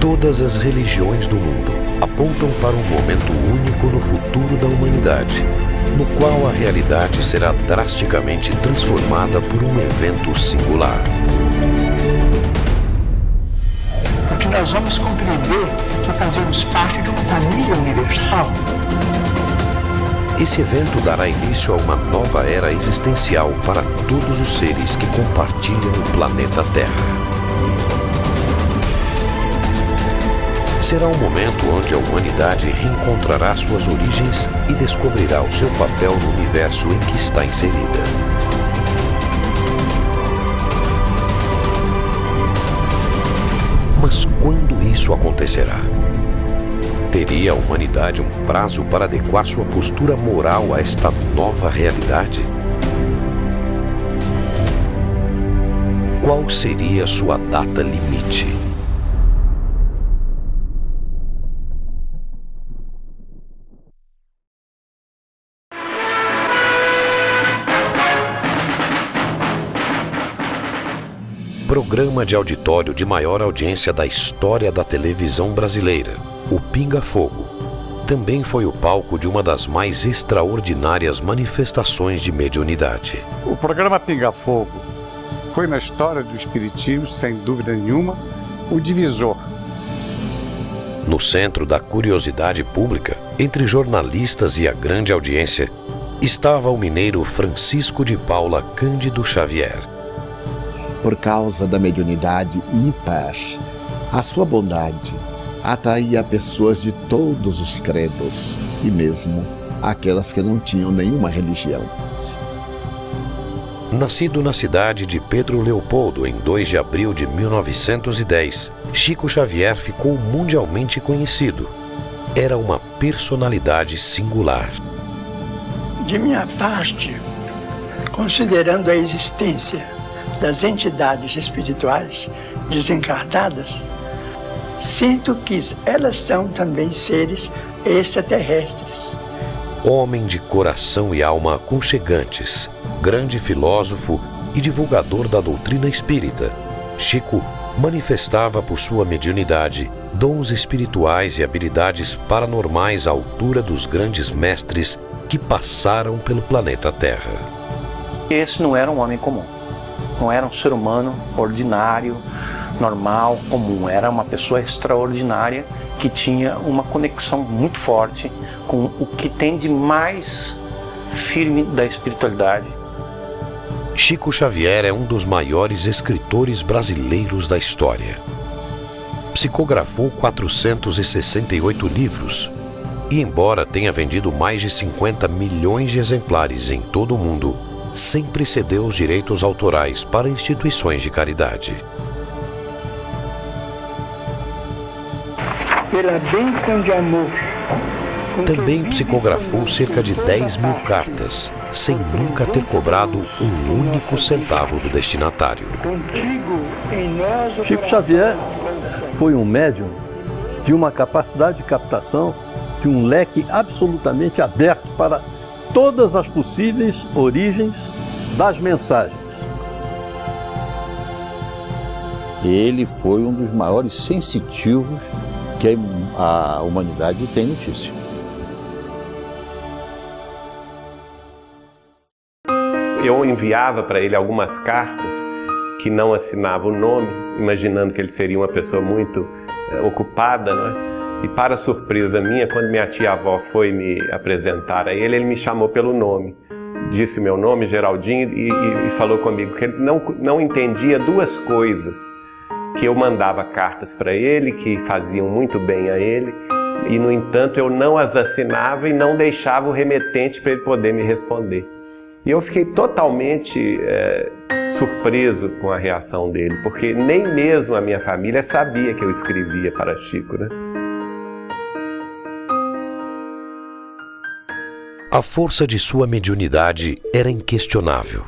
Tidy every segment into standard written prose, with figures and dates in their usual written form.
Todas as religiões do mundo apontam para um momento único no futuro da humanidade, no qual a realidade será drasticamente transformada por um evento singular. Porque nós vamos compreender que fazemos parte de uma família universal. Esse evento dará início a uma nova era existencial para todos os seres que compartilham o planeta Terra. Será um momento onde a humanidade reencontrará suas origens e descobrirá o seu papel no universo em que está inserida. Mas quando isso acontecerá? Teria a humanidade um prazo para adequar sua postura moral a esta nova realidade? Qual seria sua data limite? Programa de auditório de maior audiência da história da televisão brasileira, o Pinga Fogo, também foi o palco de uma das mais extraordinárias manifestações de mediunidade. O programa Pinga Fogo foi na história do espiritismo, sem dúvida nenhuma, o divisor. No centro da curiosidade pública, entre jornalistas e a grande audiência, estava o mineiro Francisco de Paula Cândido Xavier. Por causa da mediunidade ímpar, a sua bondade atraía pessoas de todos os credos e mesmo aquelas que não tinham nenhuma religião. Nascido na cidade de Pedro Leopoldo em 2 de abril de 1910, Chico Xavier ficou mundialmente conhecido. Era uma personalidade singular. De minha parte, considerando a existência das entidades espirituais desencarnadas, sinto que elas são também seres extraterrestres. Homem de coração e alma aconchegantes, grande filósofo e divulgador da doutrina espírita, Chico manifestava por sua mediunidade dons espirituais e habilidades paranormais à altura dos grandes mestres que passaram pelo planeta Terra. Esse não era um homem comum. Não era um ser humano ordinário, normal, comum. Era uma pessoa extraordinária que tinha uma conexão muito forte com o que tem de mais firme da espiritualidade. Chico Xavier é um dos maiores escritores brasileiros da história. Psicografou 468 livros e, embora tenha vendido mais de 50 milhões de exemplares em todo o mundo, sempre cedeu os direitos autorais para instituições de caridade. Pela bênção de amor. Também psicografou cerca de 10 mil cartas, sem nunca ter cobrado um único centavo do destinatário. Chico Xavier foi um médium de uma capacidade de captação, de um leque absolutamente aberto para todas as possíveis origens das mensagens. Ele foi um dos maiores sensitivos que a humanidade tem notícia. Eu enviava para ele algumas cartas que não assinava o nome, imaginando que ele seria uma pessoa muito ocupada, não é? E para surpresa minha, quando minha tia-avó foi me apresentar a ele me chamou pelo nome. Disse o meu nome, Geraldinho, e falou comigo que ele não entendia duas coisas. Que eu mandava cartas para ele, que faziam muito bem a ele, e, no entanto, eu não as assinava e não deixava o remetente para ele poder me responder. E eu fiquei totalmente surpreso com a reação dele, porque nem mesmo a minha família sabia que eu escrevia para Chico, né? A força de sua mediunidade era inquestionável.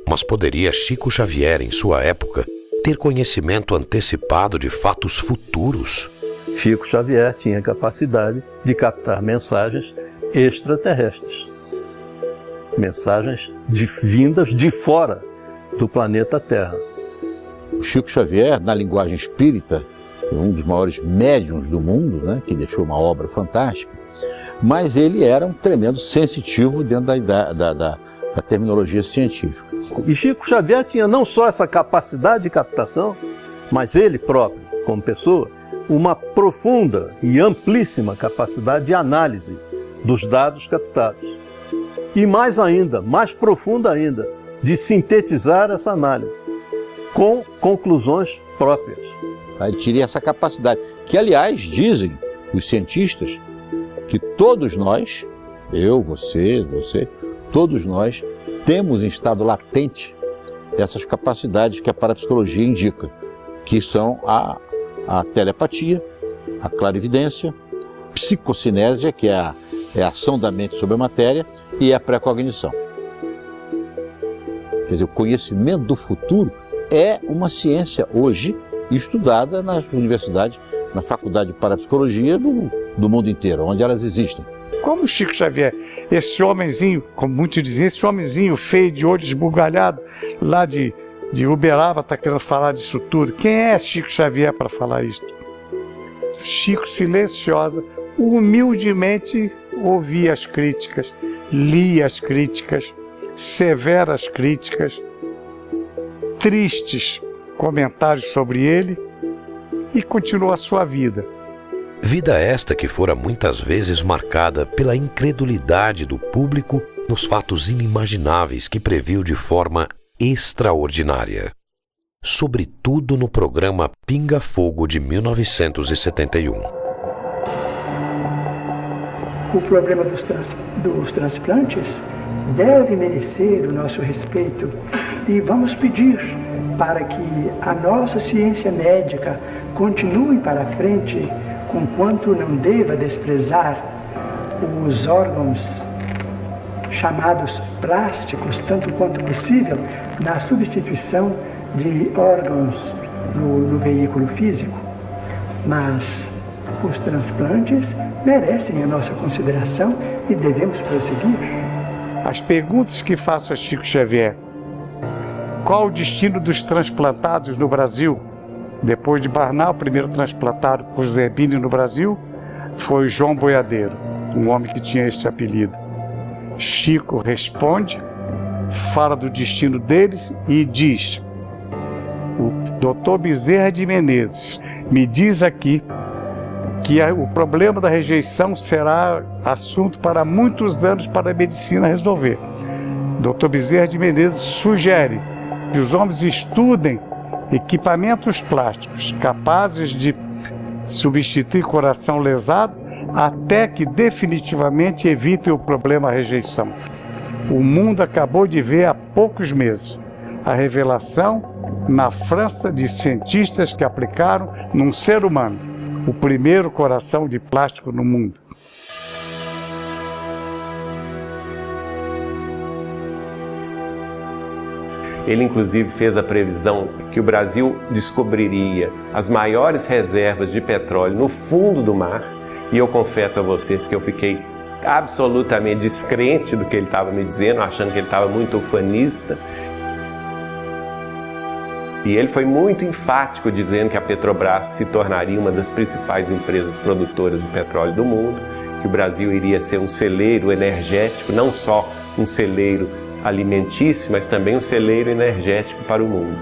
Mas poderia Chico Xavier, em sua época, ter conhecimento antecipado de fatos futuros? Chico Xavier tinha capacidade de captar mensagens extraterrestres. Mensagens vindas de fora do planeta Terra. O Chico Xavier, na linguagem espírita, um dos maiores médiuns do mundo, né, que deixou uma obra fantástica, mas ele era um tremendo sensitivo dentro da terminologia científica. E Chico Xavier tinha não só essa capacidade de captação, mas ele próprio, como pessoa, uma profunda e amplíssima capacidade de análise dos dados captados. E mais ainda, mais profunda ainda, de sintetizar essa análise com conclusões próprias. Ele tinha essa capacidade, que aliás dizem os cientistas que todos nós, eu, você, todos nós temos em estado latente essas capacidades que a parapsicologia indica, que são a telepatia, a clarividência, psicocinésia, que é a ação da mente sobre a matéria, e a precognição. Quer dizer, o conhecimento do futuro é uma ciência hoje estudada nas universidades, na faculdade de parapsicologia do mundo inteiro, onde elas existem. Como Chico Xavier, esse homenzinho, como muitos dizem, esse homenzinho feio, de olho esbugalhado, lá de Uberaba, está querendo falar disso tudo. Quem é Chico Xavier para falar isso? Chico, silenciosa, humildemente ouvia as críticas, lia as críticas, severas críticas, tristes comentários sobre ele, e continuou a sua vida. Vida esta que fora muitas vezes marcada pela incredulidade do público nos fatos inimagináveis que previu de forma extraordinária. Sobretudo no programa Pinga Fogo de 1971. O problema dos transplantes deve merecer o nosso respeito e vamos pedir para que a nossa ciência médica continue para frente, conquanto não deva desprezar os órgãos chamados plásticos, tanto quanto possível, na substituição de órgãos no veículo físico. Mas os transplantes merecem a nossa consideração e devemos prosseguir. As perguntas que faço a Chico Xavier: qual o destino dos transplantados no Brasil? Depois de Barnal, o primeiro transplantado por Zerbini no Brasil foi João Boiadeiro, um homem que tinha este apelido. Chico responde, fala do destino deles e diz: o Dr. Bezerra de Menezes me diz aqui que o problema da rejeição será assunto para muitos anos para a medicina resolver. Dr. Bezerra de Menezes sugere que os homens estudem equipamentos plásticos capazes de substituir coração lesado até que definitivamente evitem o problema rejeição. O mundo acabou de ver há poucos meses a revelação na França de cientistas que aplicaram num ser humano o primeiro coração de plástico no mundo. Ele, inclusive, fez a previsão que o Brasil descobriria as maiores reservas de petróleo no fundo do mar. E eu confesso a vocês que eu fiquei absolutamente descrente do que ele estava me dizendo, achando que ele estava muito ufanista. E ele foi muito enfático dizendo que a Petrobras se tornaria uma das principais empresas produtoras de petróleo do mundo, que o Brasil iria ser um celeiro energético, não só um celeiro alimentício, mas também um celeiro energético para o mundo.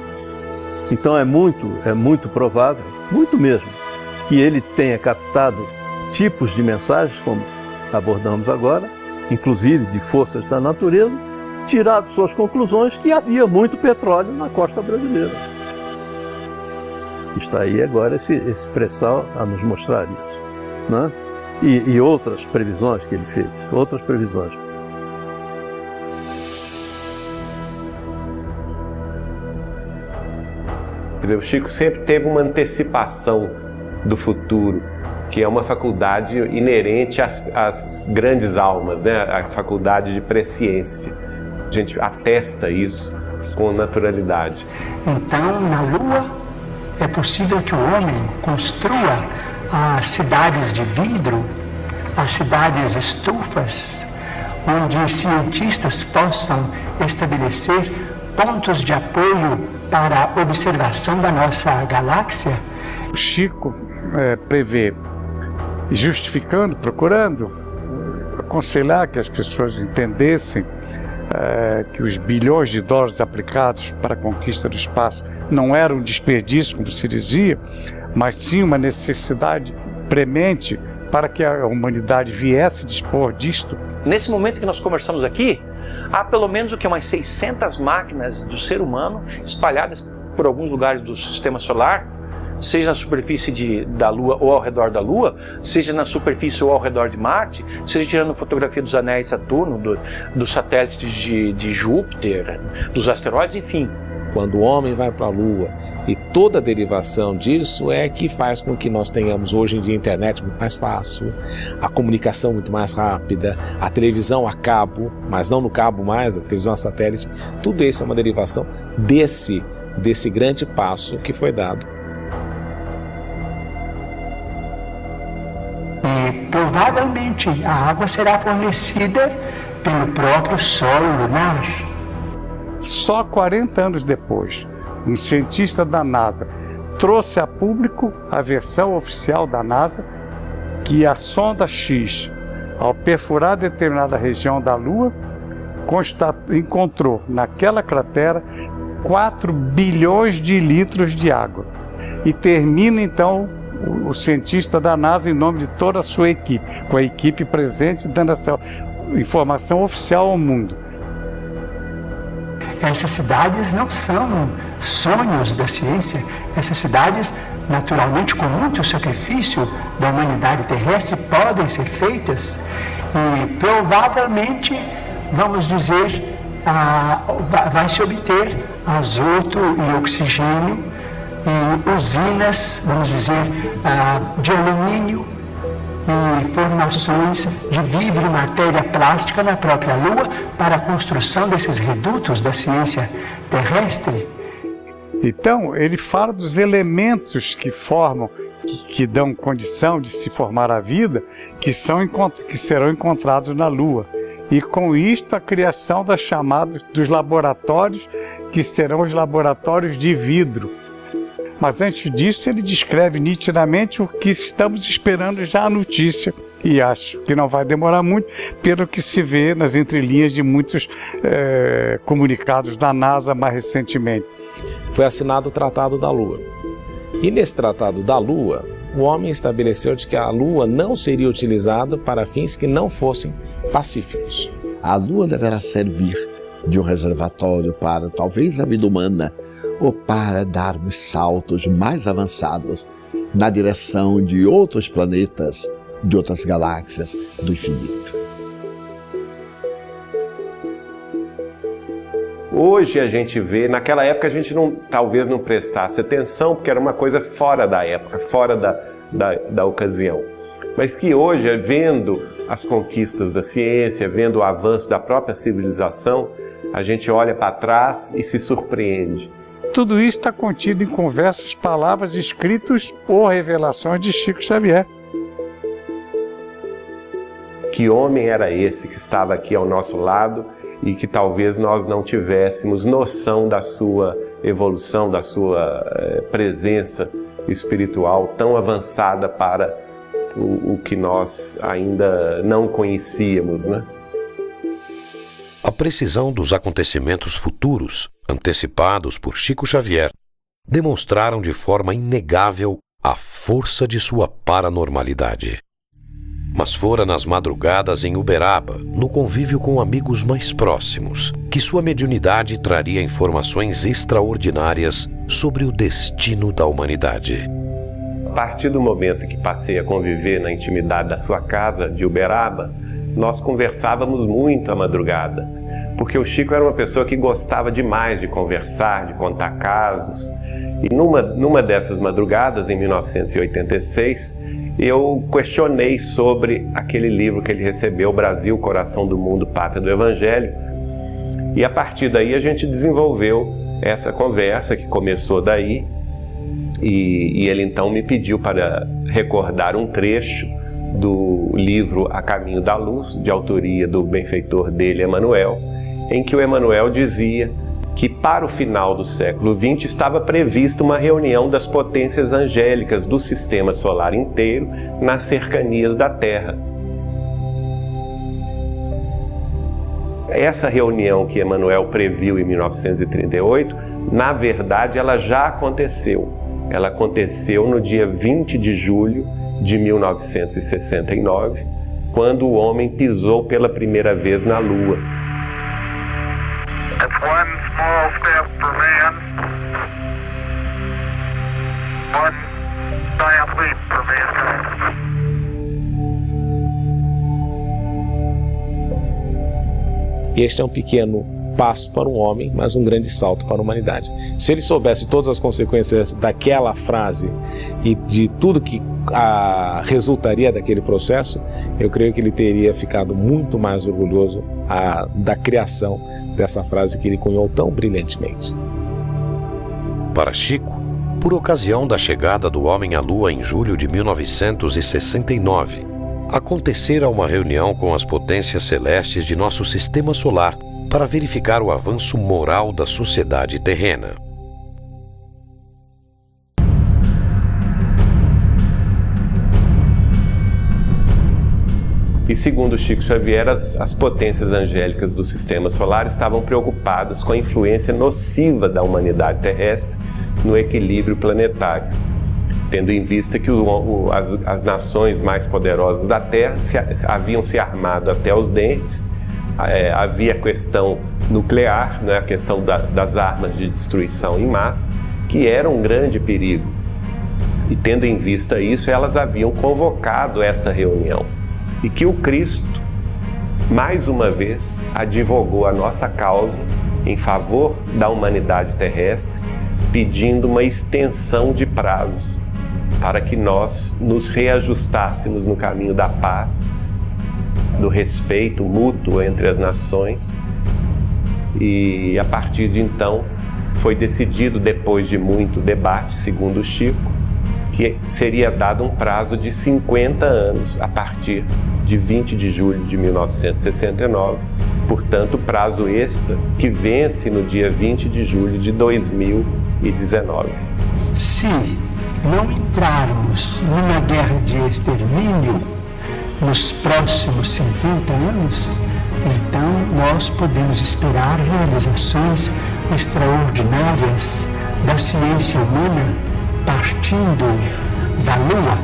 Então é muito provável, muito mesmo, que ele tenha captado tipos de mensagens, como abordamos agora, inclusive de forças da natureza, tirado suas conclusões que havia muito petróleo na costa brasileira. Está aí agora esse pré-sal a nos mostrar isso, né? E outras previsões que ele fez, outras previsões. O Chico sempre teve uma antecipação do futuro, que é uma faculdade inerente às grandes almas, né? A faculdade de presciência. A gente atesta isso com naturalidade. Então, na Lua, é possível que o homem construa as cidades de vidro, as cidades estufas, onde cientistas possam estabelecer pontos de apoio para a observação da nossa galáxia O Chico prevê, justificando, procurando aconselhar que as pessoas entendessem que os bilhões de dólares aplicados para a conquista do espaço não eram um desperdício, como se dizia, mas sim uma necessidade premente para que a humanidade viesse dispor disto. Nesse momento que nós conversamos aqui, há pelo menos umas 600 máquinas do ser humano espalhadas por alguns lugares do sistema solar, seja na superfície da Lua ou ao redor da Lua, seja na superfície ou ao redor de Marte, seja tirando fotografia dos anéis de Saturno, dos satélites de Júpiter, dos asteroides, enfim. Quando o homem vai para a Lua, e toda a derivação disso é que faz com que nós tenhamos hoje em dia a internet muito mais fácil, a comunicação muito mais rápida, a televisão a cabo, mas não no cabo mais, a televisão a satélite. Tudo isso é uma derivação desse grande passo que foi dado. E provavelmente a água será fornecida pelo próprio solo lunar. Só 40 anos depois, um cientista da NASA trouxe a público a versão oficial da NASA que a sonda X, ao perfurar determinada região da Lua, encontrou naquela cratera 4 bilhões de litros de água. E termina então o cientista da NASA, em nome de toda a sua equipe, com a equipe presente, dando essa informação oficial ao mundo. Essas cidades não são sonhos da ciência. Essas cidades, naturalmente, com muito sacrifício da humanidade terrestre, podem ser feitas e provavelmente, vamos dizer, vai se obter azoto e oxigênio e usinas, vamos dizer, de alumínio e formações de vidro e matéria plástica na própria Lua para a construção desses redutos da ciência terrestre. Então, ele fala dos elementos que formam, que dão condição de se formar a vida, que serão encontrados na Lua. E com isto, a criação dos laboratórios, que serão os laboratórios de vidro. Mas antes disso, ele descreve nitidamente o que estamos esperando já a notícia. E acho que não vai demorar muito, pelo que se vê nas entrelinhas de muitos comunicados da NASA mais recentemente. Foi assinado o Tratado da Lua. E nesse Tratado da Lua, o homem estabeleceu de que a Lua não seria utilizada para fins que não fossem pacíficos. A Lua deverá servir de um reservatório para, talvez, a vida humana, ou para darmos saltos mais avançados na direção de outros planetas, de outras galáxias do infinito. Hoje a gente vê, naquela época a gente talvez não prestasse atenção, porque era uma coisa fora da época, fora da ocasião. Mas que hoje, vendo as conquistas da ciência, vendo o avanço da própria civilização, a gente olha para trás e se surpreende. Tudo isso está contido em conversas, palavras, escritos ou revelações de Chico Xavier. Que homem era esse que estava aqui ao nosso lado e que talvez nós não tivéssemos noção da sua evolução, da sua presença espiritual tão avançada para o que nós ainda não conhecíamos, né? A precisão dos acontecimentos futuros, antecipados por Chico Xavier, demonstraram de forma inegável a força de sua paranormalidade. Mas fora nas madrugadas em Uberaba, no convívio com amigos mais próximos, que sua mediunidade traria informações extraordinárias sobre o destino da humanidade. A partir do momento que passei a conviver na intimidade da sua casa de Uberaba, nós conversávamos muito à madrugada, porque o Chico era uma pessoa que gostava demais de conversar, de contar casos. E numa dessas madrugadas, em 1986, eu questionei sobre aquele livro que ele recebeu, Brasil, Coração do Mundo, Pátria do Evangelho. E a partir daí a gente desenvolveu essa conversa que começou daí. E ele então me pediu para recordar um trecho do livro A Caminho da Luz, de autoria do benfeitor dele, Emmanuel, em que o Emmanuel dizia que para o final do século XX estava prevista uma reunião das potências angélicas do sistema solar inteiro nas cercanias da Terra. Essa reunião que Emmanuel previu em 1938, na verdade, ela já aconteceu. Ela aconteceu no dia 20 de julho de 1969, quando o homem pisou pela primeira vez na Lua. It's one small step for man, one giant leap for mankind. Este é um pequeno passo para um homem, mas um grande salto para a humanidade. Se ele soubesse todas as consequências daquela frase e de tudo que resultaria daquele processo, eu creio que ele teria ficado muito mais orgulhoso da criação dessa frase que ele cunhou tão brilhantemente. Para Chico, por ocasião da chegada do homem à Lua em julho de 1969, acontecera uma reunião com as potências celestes de nosso sistema solar para verificar o avanço moral da sociedade terrena. E segundo Chico Xavier, as potências angélicas do sistema solar estavam preocupadas com a influência nociva da humanidade terrestre no equilíbrio planetário, tendo em vista que as nações mais poderosas da Terra haviam se armado até os dentes. Havia a questão nuclear, né, a questão das armas de destruição em massa, que era um grande perigo. E tendo em vista isso, elas haviam convocado esta reunião. E que o Cristo, mais uma vez, advogou a nossa causa em favor da humanidade terrestre, pedindo uma extensão de prazos para que nós nos reajustássemos no caminho da paz, do respeito mútuo entre as nações. E a partir de então foi decidido, depois de muito debate, segundo o Chico, que seria dado um prazo de 50 anos a partir de 20 de julho de 1969, portanto prazo extra que vence no dia 20 de julho de 2019. Se não entrarmos numa guerra de extermínio nos próximos 50 anos, então nós podemos esperar realizações extraordinárias da ciência humana partindo da Lua.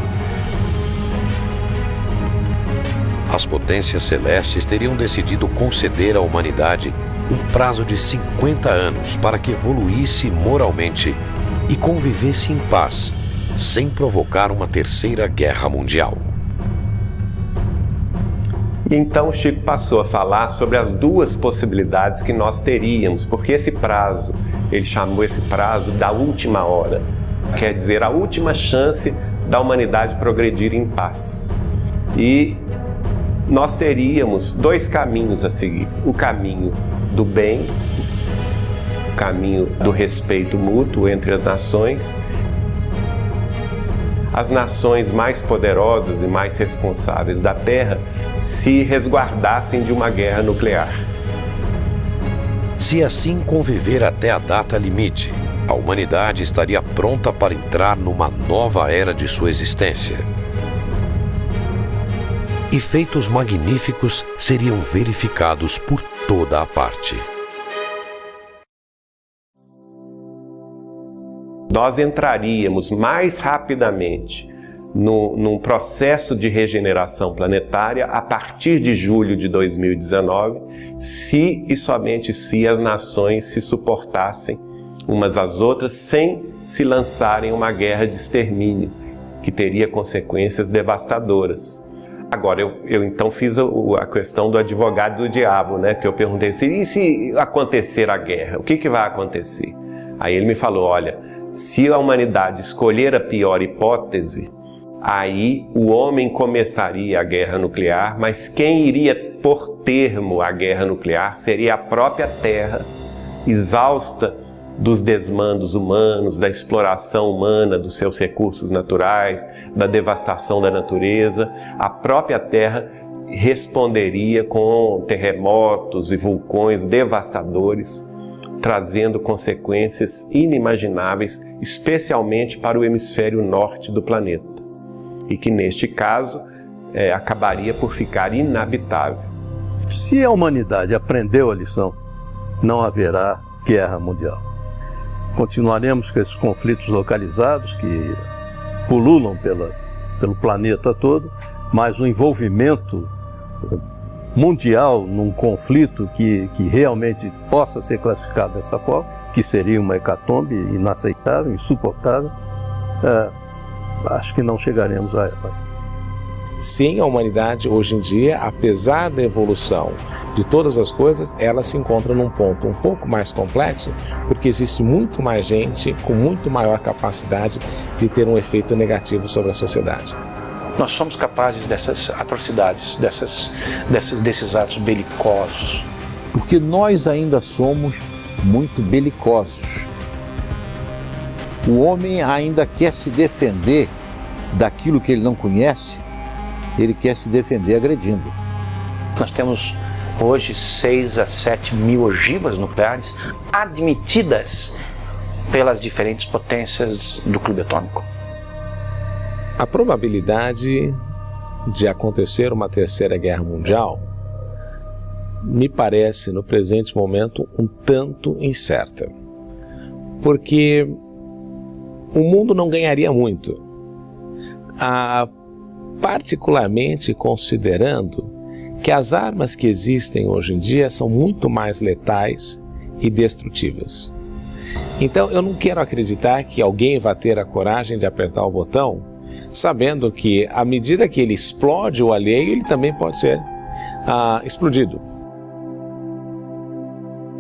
As potências celestes teriam decidido conceder à humanidade um prazo de 50 anos para que evoluísse moralmente e convivesse em paz, sem provocar uma terceira guerra mundial. E então Chico passou a falar sobre as duas possibilidades que nós teríamos, porque esse prazo, ele chamou esse prazo da última hora, quer dizer, a última chance da humanidade progredir em paz. E nós teríamos dois caminhos a seguir: o caminho do bem, o caminho do respeito mútuo entre as nações. As nações mais poderosas e mais responsáveis da Terra se resguardassem de uma guerra nuclear. Se assim conviver até a data limite, a humanidade estaria pronta para entrar numa nova era de sua existência. E feitos magníficos seriam verificados por toda a parte. Nós entraríamos mais rapidamente num processo de regeneração planetária a partir de julho de 2019, se e somente se as nações se suportassem umas às outras sem se lançarem uma guerra de extermínio, que teria consequências devastadoras. Agora, eu então fiz a questão do advogado do diabo, né? Que eu perguntei assim, e se acontecer a guerra, o que vai acontecer? Aí ele me falou, olha, se a humanidade escolher a pior hipótese, aí o homem começaria a guerra nuclear, mas quem iria pôr termo à guerra nuclear seria a própria Terra, exausta dos desmandos humanos, da exploração humana dos seus recursos naturais, da devastação da natureza. A própria Terra responderia com terremotos e vulcões devastadores, trazendo consequências inimagináveis, especialmente para o hemisfério norte do planeta, e que neste caso acabaria por ficar inabitável. Se a humanidade aprendeu a lição, não haverá guerra mundial. Continuaremos com esses conflitos localizados que pululam pelo planeta todo, mas o envolvimento mundial num conflito que realmente possa ser classificado dessa forma, que seria uma hecatombe inaceitável, insuportável, acho que não chegaremos a ela. Sim, a humanidade hoje em dia, apesar da evolução de todas as coisas, ela se encontra num ponto um pouco mais complexo, porque existe muito mais gente com muito maior capacidade de ter um efeito negativo sobre a sociedade. Nós somos capazes dessas atrocidades, desses atos belicosos. Porque nós ainda somos muito belicosos. O homem ainda quer se defender daquilo que ele não conhece, ele quer se defender agredindo. Nós temos hoje 6 a 7 mil ogivas nucleares admitidas pelas diferentes potências do clube atômico. A probabilidade de acontecer uma terceira guerra mundial me parece, no presente momento, um tanto incerta. Porque o mundo não ganharia muito, particularmente considerando que as armas que existem hoje em dia são muito mais letais e destrutivas. Então eu não quero acreditar que alguém vai ter a coragem de apertar o botão, sabendo que à medida que ele explode o alheio, ele também pode ser explodido.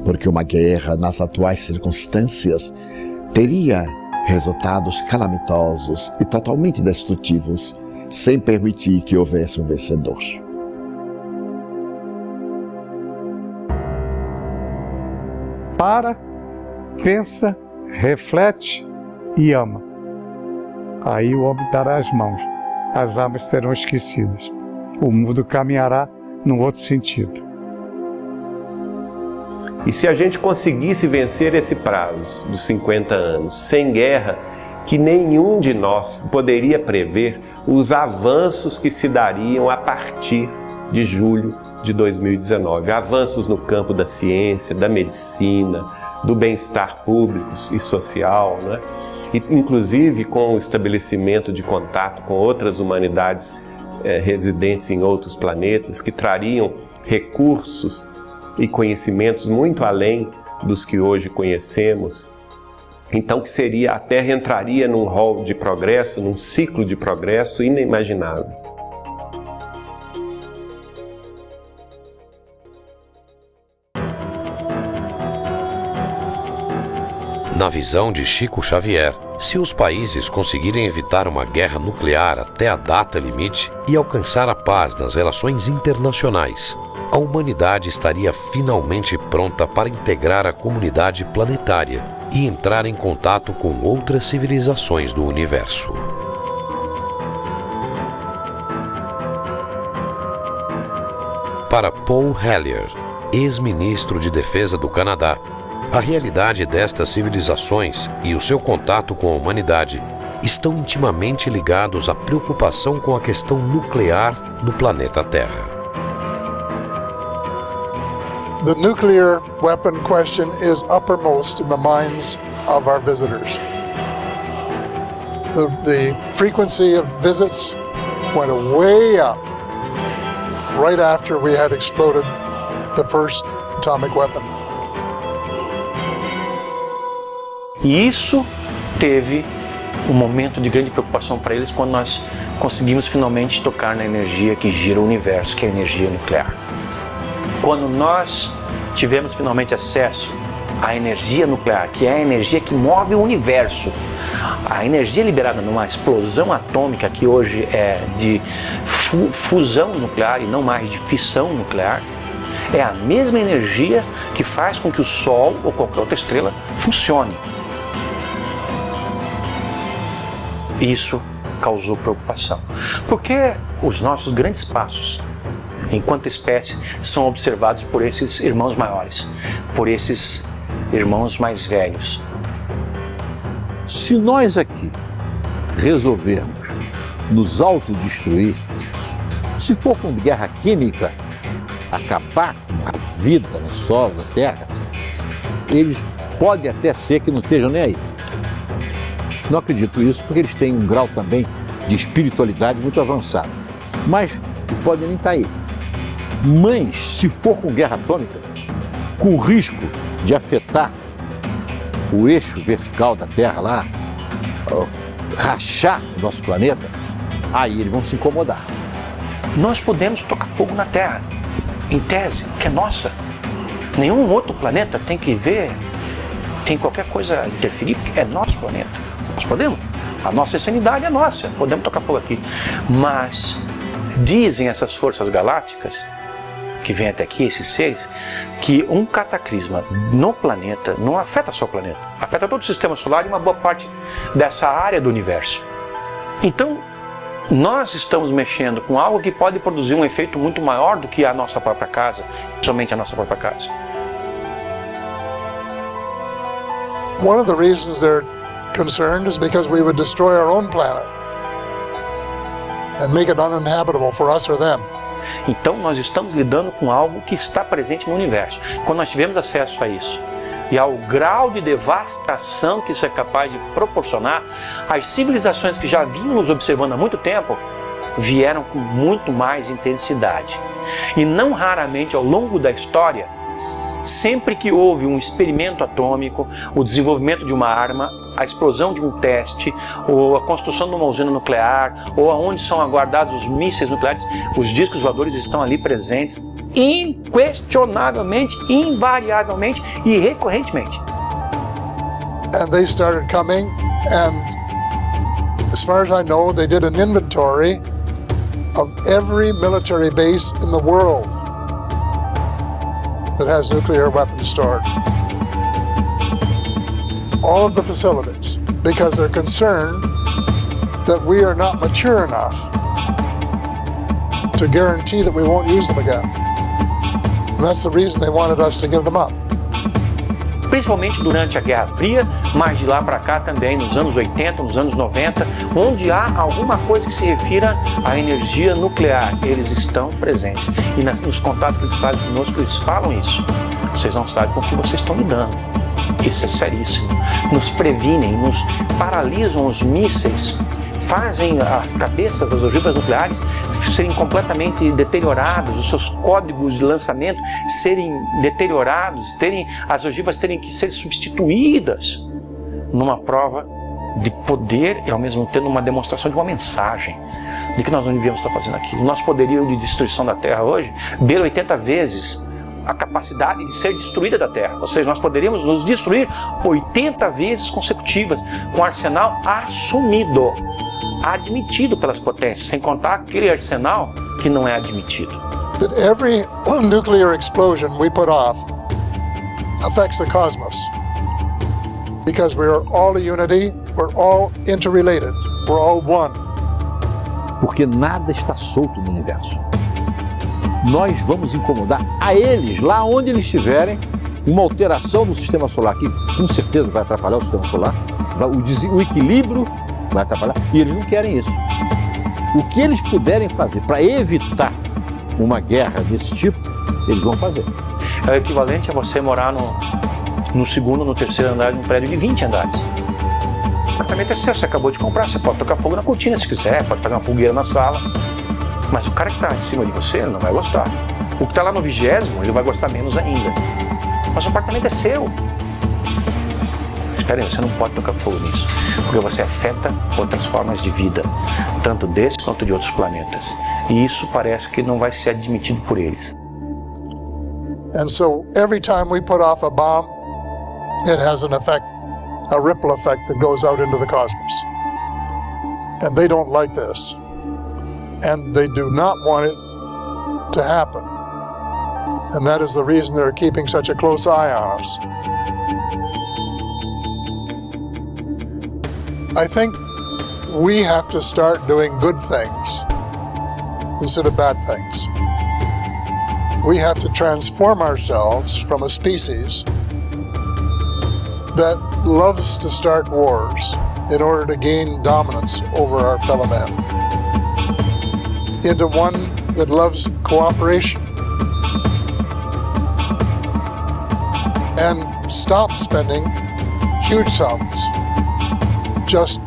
Porque uma guerra, nas atuais circunstâncias, teria resultados calamitosos e totalmente destrutivos, sem permitir que houvesse um vencedor. Para, pensa, reflete e ama. Aí o homem dará as mãos, as armas serão esquecidas. O mundo caminhará num outro sentido. E se a gente conseguisse vencer esse prazo dos 50 anos sem guerra, que nenhum de nós poderia prever os avanços que se dariam a partir de julho de 2019. Avanços no campo da ciência, da medicina, do bem-estar público e social, né? E, inclusive com o estabelecimento de contato com outras humanidades residentes em outros planetas, que trariam recursos e conhecimentos muito além dos que hoje conhecemos. Então que a Terra entraria num rol de progresso, num ciclo de progresso inimaginável. Na visão de Chico Xavier, se os países conseguirem evitar uma guerra nuclear até a data limite e alcançar a paz nas relações internacionais, a humanidade estaria finalmente pronta para integrar a comunidade planetária e entrar em contato com outras civilizações do universo. Para Paul Hellyer, ex-ministro de Defesa do Canadá, a realidade destas civilizações e o seu contato com a humanidade estão intimamente ligados à preocupação com a questão nuclear no planeta Terra. The nuclear weapon question is uppermost in the minds of our visitors. The frequency of visits went way up right after we had exploded the first atomic weapon. E isso teve um momento de grande preocupação para eles quando nós conseguimos finalmente tocar na energia que gira o universo, que é a energia nuclear. Quando nós tivemos finalmente acesso à energia nuclear, que é a energia que move o universo, a energia liberada numa explosão atômica que hoje é de fusão nuclear e não mais de fissão nuclear, é a mesma energia que faz com que o Sol ou qualquer outra estrela funcione. Isso causou preocupação, porque os nossos grandes passos, enquanto espécie, são observados por esses irmãos maiores, por esses irmãos mais velhos. Se nós aqui resolvermos nos autodestruir, se for com guerra química, acabar com a vida no solo da Terra, eles podem até ser que não estejam nem aí. Não acredito isso porque eles têm um grau também de espiritualidade muito avançado. Mas eles podem nem estar aí. Mas se for com guerra atômica, com o risco de afetar o eixo vertical da Terra lá, rachar o nosso planeta, aí eles vão se incomodar. Nós podemos tocar fogo na Terra, em tese, que é nossa. Nenhum outro planeta tem que ver, tem qualquer coisa interferir, porque é nosso planeta. Nós podemos. A nossa insanidade é nossa, podemos tocar fogo aqui. Mas dizem essas forças galácticas, que vêm até aqui, esses seres, que um cataclisma no planeta não afeta só o planeta, afeta todo o sistema solar e uma boa parte dessa área do universo. Então, nós estamos mexendo com algo que pode produzir um efeito muito maior do que a nossa própria casa, somente a nossa própria casa. One of the reasons they're concerned is because we would destroy our own planet and make it uninhabitable for us or them. Então nós estamos lidando com algo que está presente no universo. Quando nós tivemos acesso a isso e ao grau de devastação que isso é capaz de proporcionar, as civilizações que já vinham nos observando há muito tempo vieram com muito mais intensidade. E não raramente ao longo da história, sempre que houve um experimento atômico, o desenvolvimento de uma arma, a explosão de um teste, ou a construção de uma usina nuclear, ou aonde são guardados os mísseis nucleares, os discos voadores estão ali presentes, inquestionavelmente, invariavelmente e recorrentemente. And they started coming, and as far as I know, they did an inventory of every military base in the world that has nuclear weapons stored. All of the facilities, because they're concerned that we are not mature enough to guarantee that we won't use them again. And that's the reason they wanted us to give them up. Principalmente durante a Guerra Fria, mas de lá para cá também, nos anos 80, nos anos 90, onde há alguma coisa que se refira à energia nuclear, eles estão presentes. E nos contatos que eles fazem conosco, eles falam isso. Vocês não sabem com o que vocês estão lidando. Isso é seríssimo. Nos previnem, nos paralisam os mísseis, fazem as cabeças das ogivas nucleares serem completamente deterioradas, os seus códigos de lançamento serem deteriorados, as ogivas terem que ser substituídas numa prova de poder e ao mesmo tempo uma demonstração de uma mensagem de que nós não devíamos estar fazendo aquilo. Nosso poderio de destruição da Terra hoje beira 80 vezes a capacidade de ser destruída da Terra. Ou seja, nós poderíamos nos destruir 80 vezes consecutivas com arsenal assumido, admitido pelas potências, sem contar aquele arsenal que não é admitido. That every nuclear explosion we put off affects the cosmos. Because we are all a unity, we're all interrelated, we're all one. Porque nada está solto no universo. Nós vamos incomodar a eles, lá onde eles estiverem, uma alteração do sistema solar, que com certeza vai atrapalhar o sistema solar, o equilíbrio vai atrapalhar, e eles não querem isso. O que eles puderem fazer para evitar uma guerra desse tipo, eles vão fazer. É o equivalente a você morar no segundo, no terceiro andar de um prédio de 20 andares. O apartamento é seu, você acabou de comprar, você pode tocar fogo na cortina se quiser, pode fazer uma fogueira na sala. Mas o cara que está em cima de você, ele não vai gostar. O que está lá no 20º, ele vai gostar menos ainda. Mas o apartamento é seu. Espera aí, você não pode tocar fogo nisso, porque você afeta outras formas de vida, tanto desse quanto de outros planetas. E isso parece que não vai ser admitido por eles. And so every time we put off a bomb, it has an effect, a ripple effect that goes out into the cosmos. And they don't like this. And they do not want it to happen. And that is the reason they're keeping such a close eye on us. I think we have to start doing good things instead of bad things. We have to transform ourselves from a species that loves to start wars in order to gain dominance over our fellow man, into one that loves cooperation and stop spending huge sums just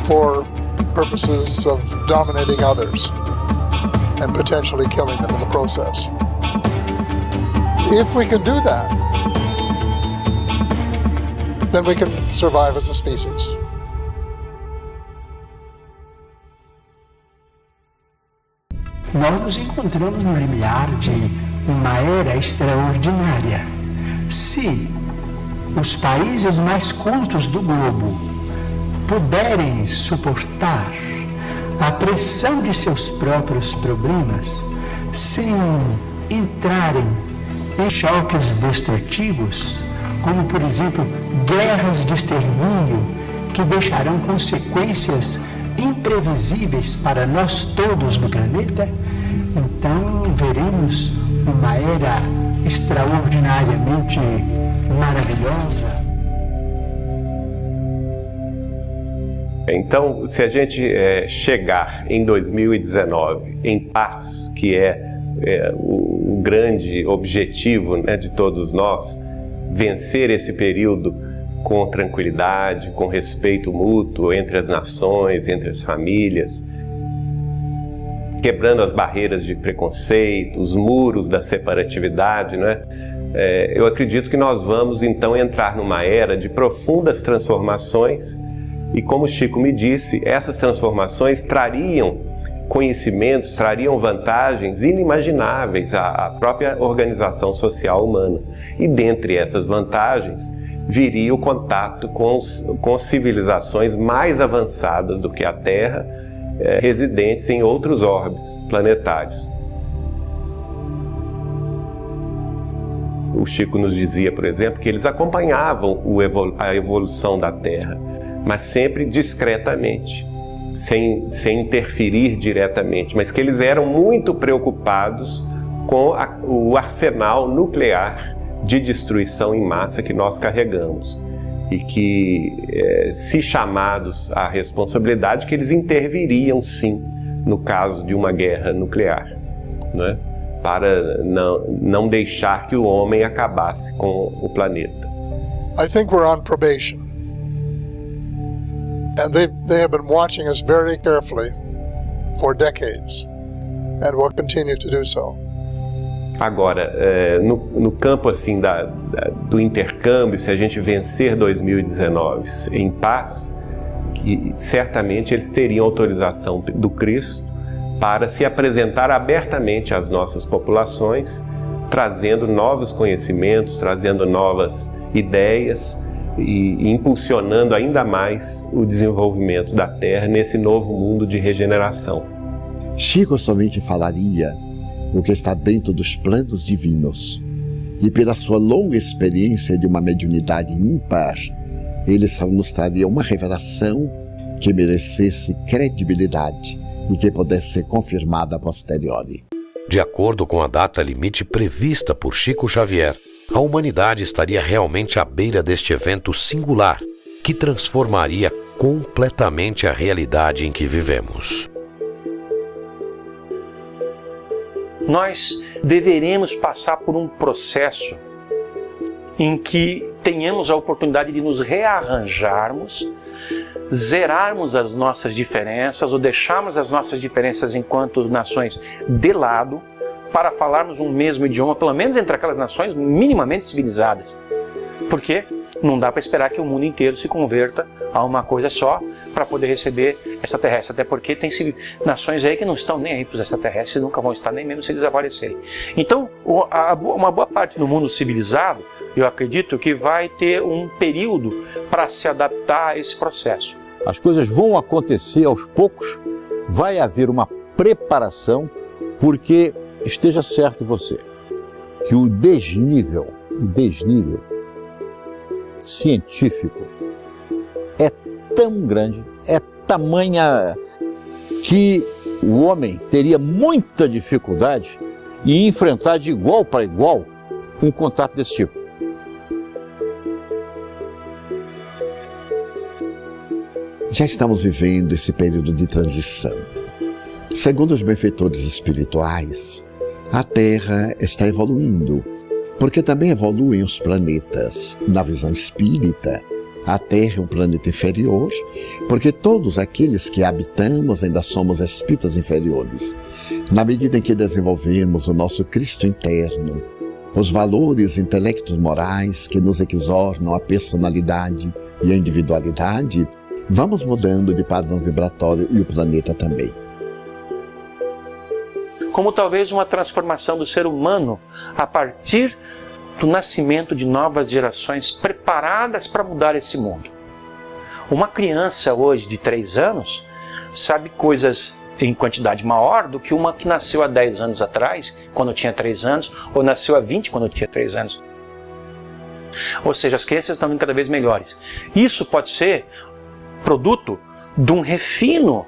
for purposes of dominating others and potentially killing them in the process. If we can do that, then we can survive as a species. Nós nos encontramos no limiar de uma era extraordinária. Se os países mais cultos do globo puderem suportar a pressão de seus próprios problemas sem entrarem em choques destrutivos, como por exemplo guerras de extermínio que deixarão consequências imprevisíveis para nós todos no planeta, então veremos uma era extraordinariamente maravilhosa. Então, se a gente chegar em 2019 em paz, que é o grande objetivo, né, de todos nós, vencer esse período com tranquilidade, com respeito mútuo entre as nações, entre as famílias, quebrando as barreiras de preconceito, os muros da separatividade, né? Eu acredito que nós vamos então entrar numa era de profundas transformações e, como o Chico me disse, essas transformações trariam conhecimentos, trariam vantagens inimagináveis à própria organização social humana. E dentre essas vantagens viria o contato com civilizações mais avançadas do que a Terra, residentes em outros orbes planetários. O Chico nos dizia, por exemplo, que eles acompanhavam a evolução da Terra, mas sempre discretamente, sem interferir diretamente, mas que eles eram muito preocupados com o arsenal nuclear de destruição em massa que nós carregamos e que, se chamados à responsabilidade, que eles interviriam sim no caso de uma guerra nuclear, né? Para não deixar que o homem acabasse com o planeta. I think we're on probation. And they have been watching us very carefully for decades and will continue to do so. Agora, no campo assim do intercâmbio, se a gente vencer 2019 em paz, certamente eles teriam autorização do Cristo para se apresentar abertamente às nossas populações, trazendo novos conhecimentos, trazendo novas ideias e impulsionando ainda mais o desenvolvimento da Terra nesse novo mundo de regeneração. Chico somente falaria o que está dentro dos planos divinos, e pela sua longa experiência de uma mediunidade ímpar, ele só nos traria uma revelação que merecesse credibilidade e que pudesse ser confirmada a posteriori. De acordo com a data limite prevista por Chico Xavier, a humanidade estaria realmente à beira deste evento singular que transformaria completamente a realidade em que vivemos. Nós deveremos passar por um processo em que tenhamos a oportunidade de nos rearranjarmos, zerarmos as nossas diferenças ou deixarmos as nossas diferenças enquanto nações de lado para falarmos um mesmo idioma, pelo menos entre aquelas nações minimamente civilizadas. Porque não dá para esperar que o mundo inteiro se converta a uma coisa só para poder receber extraterrestres, até porque tem nações aí que não estão nem aí para os extraterrestres e nunca vão estar, nem mesmo se desaparecerem. Então, uma boa parte do mundo civilizado, eu acredito que vai ter um período para se adaptar a esse processo. As coisas vão acontecer aos poucos, vai haver uma preparação, porque esteja certo você, que o desnível científico é tão grande, é tamanha que o homem teria muita dificuldade em enfrentar de igual para igual um contato desse tipo. Já estamos vivendo esse período de transição. Segundo os benfeitores espirituais, a Terra está evoluindo, porque também evoluem os planetas. Na visão espírita, a Terra é um planeta inferior, porque todos aqueles que habitamos ainda somos espíritos inferiores. Na medida em que desenvolvemos o nosso Cristo interno, os valores intelectos morais que nos exornam a personalidade e a individualidade, vamos mudando de padrão vibratório e o planeta também. Como talvez uma transformação do ser humano a partir do nascimento de novas gerações preparadas para mudar esse mundo. Uma criança hoje de 3 anos sabe coisas em quantidade maior do que uma que nasceu há 10 anos atrás, quando tinha 3 anos, ou nasceu há 20 quando tinha 3 anos. Ou seja, as crianças estão vindo cada vez melhores. Isso pode ser produto de um refino,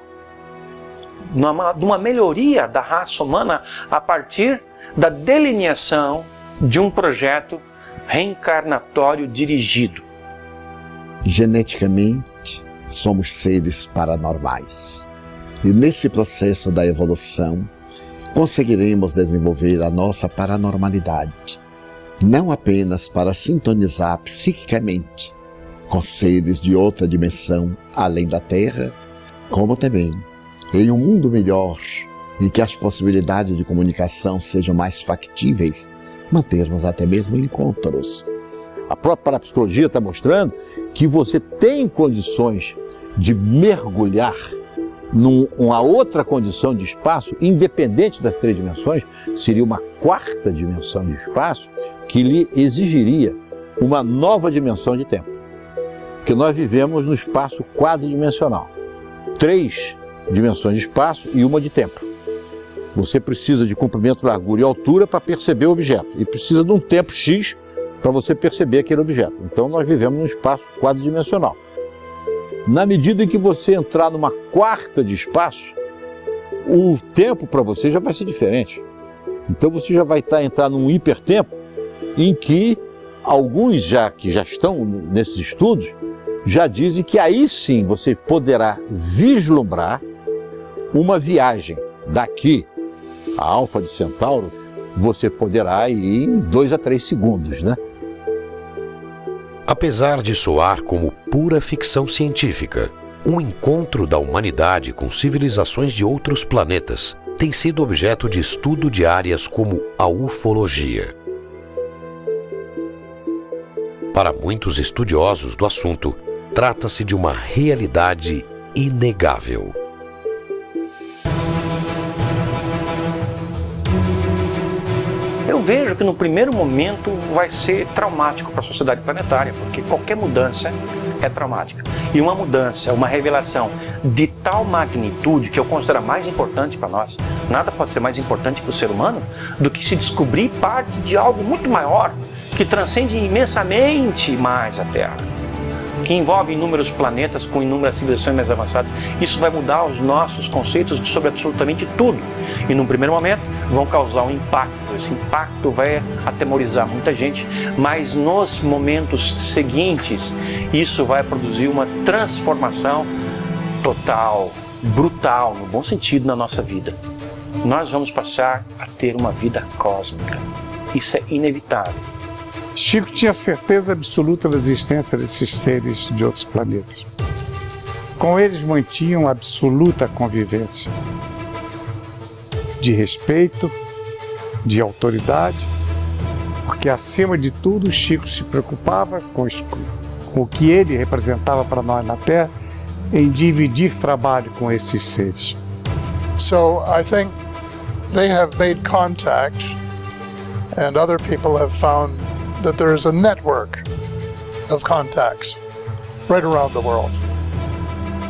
de uma melhoria da raça humana a partir da delineação de um projeto reencarnatório dirigido. Geneticamente, somos seres paranormais. E nesse processo da evolução, conseguiremos desenvolver a nossa paranormalidade, não apenas para sintonizar psiquicamente com seres de outra dimensão além da Terra, como também em um mundo melhor, em que as possibilidades de comunicação sejam mais factíveis, mantermos até mesmo encontros. A própria parapsicologia está mostrando que você tem condições de mergulhar numa outra condição de espaço, independente das 3 dimensões, seria uma 4ª dimensão de espaço que lhe exigiria uma nova dimensão de tempo. Porque nós vivemos no espaço quadridimensional. 3 dimensões de espaço e 1 de tempo. Você precisa de comprimento, largura e altura para perceber o objeto. E precisa de um tempo X para você perceber aquele objeto. Então nós vivemos num espaço quadridimensional. Na medida em que você entrar numa 4ª de espaço, o tempo para você já vai ser diferente. Então você já vai entrar num hipertempo em que alguns que já estão nesses estudos já dizem que aí sim você poderá vislumbrar uma viagem daqui a Alfa de Centauro, você poderá ir em 2 a 3 segundos, né? Apesar de soar como pura ficção científica, um encontro da humanidade com civilizações de outros planetas tem sido objeto de estudo de áreas como a ufologia. Para muitos estudiosos do assunto, trata-se de uma realidade inegável. Eu vejo que no primeiro momento vai ser traumático para a sociedade planetária, porque qualquer mudança é traumática. E uma mudança, uma revelação de tal magnitude que eu considero mais importante para nós, nada pode ser mais importante para o ser humano do que se descobrir parte de algo muito maior, que transcende imensamente mais a Terra, que envolve inúmeros planetas com inúmeras civilizações mais avançadas. Isso vai mudar os nossos conceitos sobre absolutamente tudo. E num primeiro momento vão causar um impacto. Esse impacto vai atemorizar muita gente, mas nos momentos seguintes isso vai produzir uma transformação total, brutal, no bom sentido, na nossa vida. Nós vamos passar a ter uma vida cósmica. Isso é inevitável. Chico tinha certeza absoluta da existência desses seres de outros planetas. Com eles mantinham absoluta convivência, de respeito, de autoridade, porque acima de tudo Chico se preocupava com o que ele representava para nós na Terra, em dividir trabalho com esses seres. So I think they have made contact, and other people have found that there is a network of contacts right around the world.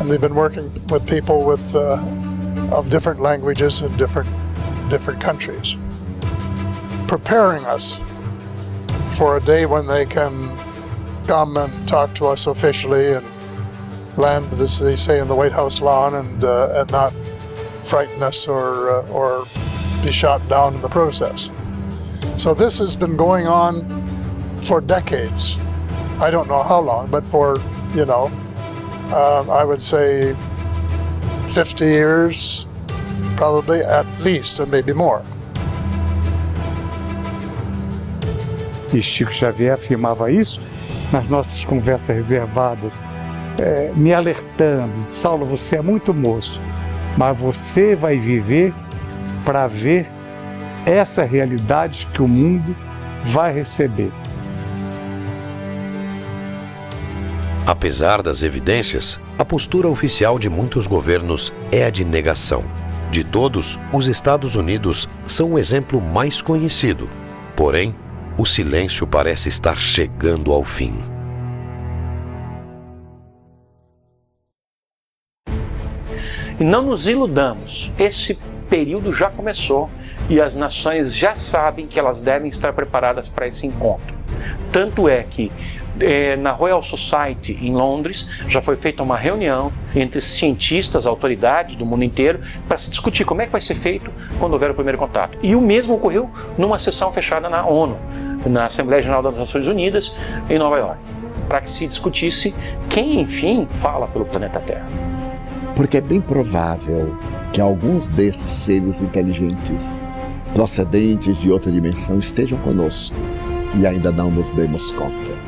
And they've been working with people of different languages in different countries, preparing us for a day when they can come and talk to us officially and land, as they say, in the White House lawn and not frighten us or be shot down in the process. So this has been going on for decades. I don't know how long, but for, I would say 50 years, probably at least, and maybe more. E Chico Xavier afirmava isso nas nossas conversas reservadas, me alertando: Saulo, você é muito moço, mas você vai viver para ver essa realidade que o mundo vai receber. Apesar das evidências, a postura oficial de muitos governos é a de negação. De todos, os Estados Unidos são o exemplo mais conhecido. Porém, o silêncio parece estar chegando ao fim. E não nos iludamos, esse período já começou e as nações já sabem que elas devem estar preparadas para esse encontro. Tanto é que na Royal Society em Londres já foi feita uma reunião entre cientistas, autoridades do mundo inteiro para se discutir como é que vai ser feito quando houver o primeiro contato. E o mesmo ocorreu numa sessão fechada na ONU, na Assembleia Geral das Nações Unidas em Nova York, para que se discutisse quem, enfim, fala pelo planeta Terra. Porque é bem provável que alguns desses seres inteligentes, procedentes de outra dimensão, estejam conosco e ainda não nos demos conta.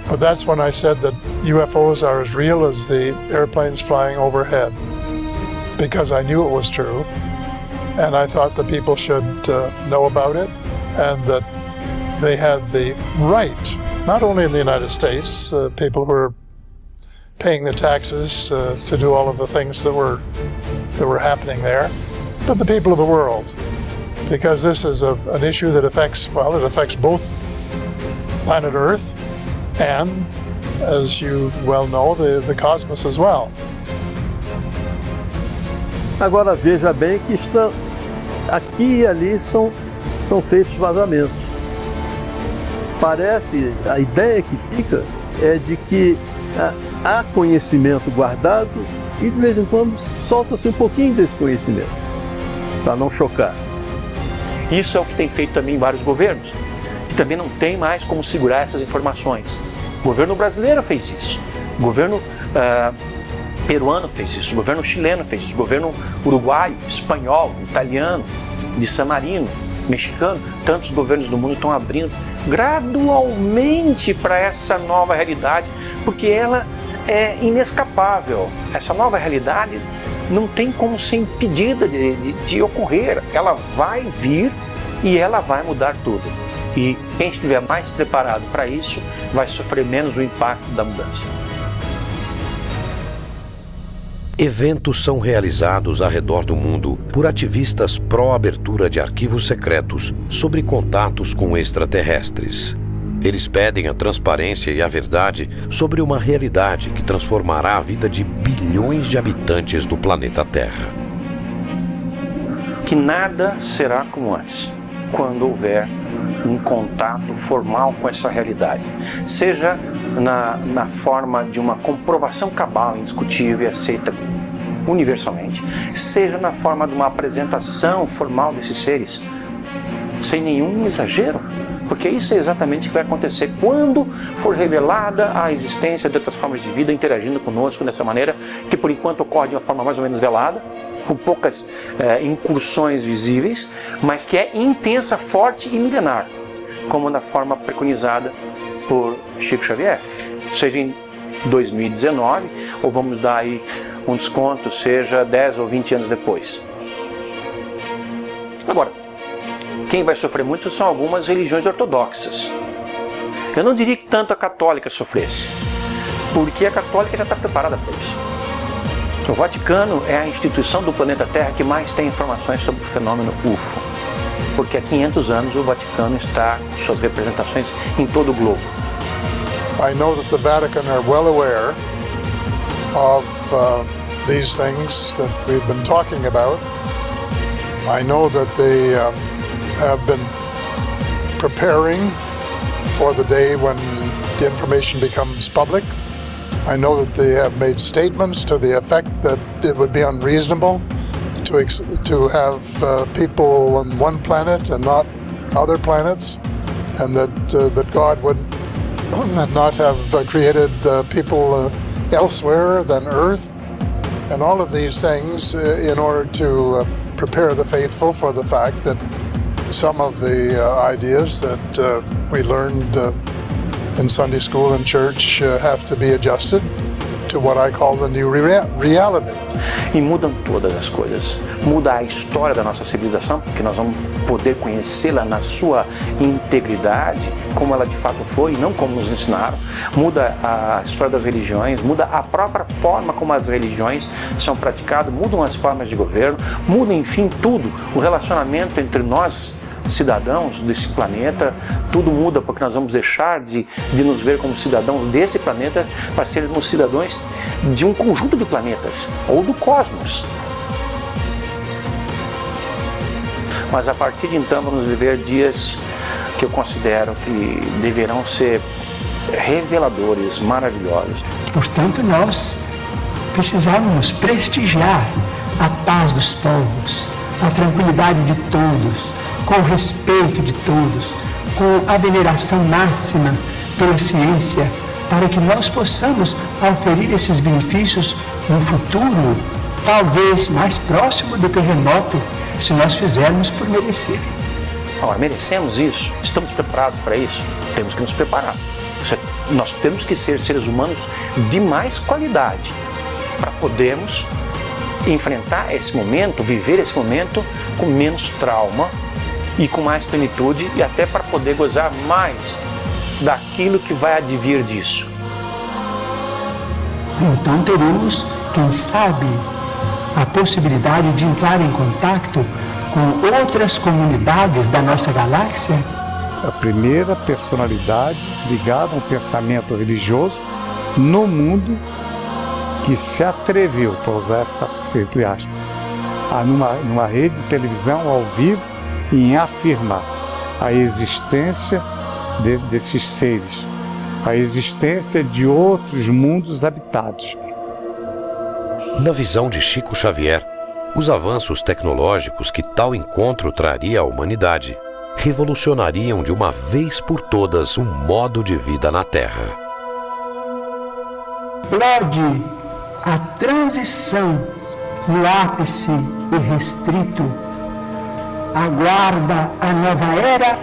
But that's when I said that UFOs are as real as the airplanes flying overhead, because I knew it was true, and I thought the people should know about it, and that they had the right, not only in the United States, people who are paying the taxes to do all of the things that were happening there, but the people of the world, because this is an issue that affects both planet Earth and, as you well know, the cosmos as well. Agora veja bem que aqui e ali são feitos vazamentos. Parece, a ideia que fica é de que há conhecimento guardado e de vez em quando solta-se um pouquinho desse conhecimento, para não chocar. Isso é o que tem feito também vários governos, que também não tem mais como segurar essas informações. O governo brasileiro fez isso, o governo peruano fez isso, o governo chileno fez isso, o governo uruguaio, espanhol, italiano, de San Marino, mexicano, tantos governos do mundo estão abrindo gradualmente para essa nova realidade, porque ela é inescapável. Essa nova realidade não tem como ser impedida de ocorrer. Ela vai vir e ela vai mudar tudo. E quem estiver mais preparado para isso vai sofrer menos o impacto da mudança. Eventos são realizados ao redor do mundo por ativistas pró-abertura de arquivos secretos sobre contatos com extraterrestres. Eles pedem a transparência e a verdade sobre uma realidade que transformará a vida de bilhões de habitantes do planeta Terra. Que nada será como antes, quando houver um contato formal com essa realidade, seja na forma de uma comprovação cabal, indiscutível e aceita universalmente, seja na forma de uma apresentação formal desses seres, sem nenhum exagero, porque isso é exatamente o que vai acontecer quando for revelada a existência de outras formas de vida interagindo conosco dessa maneira, que por enquanto ocorre de uma forma mais ou menos velada, com poucas incursões visíveis, mas que é intensa, forte e milenar, como na forma preconizada por Chico Xavier, seja em 2019, ou vamos dar aí um desconto, seja 10 ou 20 anos depois. Agora, quem vai sofrer muito são algumas religiões ortodoxas. Eu não diria que tanto a católica sofresse, porque a católica já está preparada para isso. O Vaticano é a instituição do planeta Terra que mais tem informações sobre o fenômeno UFO, porque há 500 anos o Vaticano está com suas representações em todo o globo. I know that the Vatican are well aware of these things that we've been talking about. I know that they have been preparing for the day when the information becomes public. I know that they have made statements to the effect that it would be unreasonable to have people on one planet and not other planets, and that God would not have created people elsewhere than Earth, and all of these things in order to prepare the faithful for the fact that some of the ideas that we learned in Sunday school and church have to be adjusted to what I call the new reality. E mudam todas as coisas. Muda a história da nossa civilização, porque nós vamos poder conhecê-la na sua integridade, como ela de fato foi, e não como nos ensinaram. Muda a história das religiões, muda a própria forma como as religiões são praticadas, mudam as formas de governo, muda, enfim, tudo. O relacionamento entre nós, cidadãos desse planeta, tudo muda, porque nós vamos deixar de nos ver como cidadãos desse planeta para sermos cidadãos de um conjunto de planetas, ou do cosmos. Mas a partir de então vamos viver dias que eu considero que deverão ser reveladores, maravilhosos. Portanto, nós precisamos prestigiar a paz dos povos, a tranquilidade de todos, com o respeito de todos, com a veneração máxima pela ciência, para que nós possamos oferir esses benefícios no futuro, talvez mais próximo do que remoto, se nós fizermos por merecer. Ora, merecemos isso? Estamos preparados para isso? Temos que nos preparar. Nós temos que ser seres humanos de mais qualidade para podermos enfrentar esse momento, viver esse momento com menos trauma e com mais plenitude, e até para poder gozar mais daquilo que vai advir disso. Então teremos, quem sabe, a possibilidade de entrar em contato com outras comunidades da nossa galáxia. A primeira personalidade ligada a um pensamento religioso no mundo que se atreveu, para usar essa entre aspas, numa rede de televisão ao vivo, em afirmar a existência desses seres, a existência de outros mundos habitados. Na visão de Chico Xavier, os avanços tecnológicos que tal encontro traria à humanidade revolucionariam de uma vez por todas um modo de vida na Terra. Explode a transição no ápice irrestrito, aguarda a nova era,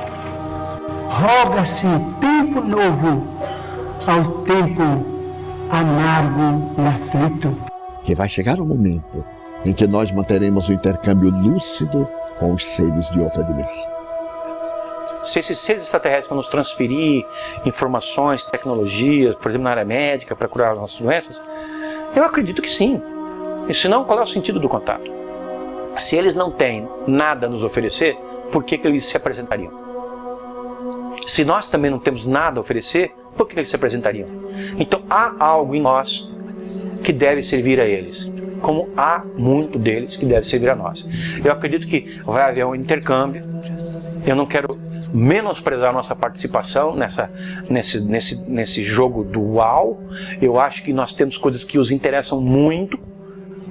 roga-se tempo novo ao tempo amargo e aflito. Que vai chegar o momento em que nós manteremos o intercâmbio lúcido com os seres de outra dimensão. Se esses seres extraterrestres vão nos transferir informações, tecnologias, por exemplo, na área médica, para curar as nossas doenças, eu acredito que sim. E se não, qual é o sentido do contato? Se eles não têm nada a nos oferecer, por que eles se apresentariam? Se nós também não temos nada a oferecer, por que eles se apresentariam? Então há algo em nós que deve servir a eles, como há muito deles que deve servir a nós. Eu acredito que vai haver um intercâmbio. Eu não quero menosprezar a nossa participação nesse jogo dual. Eu acho que nós temos coisas que os interessam muito,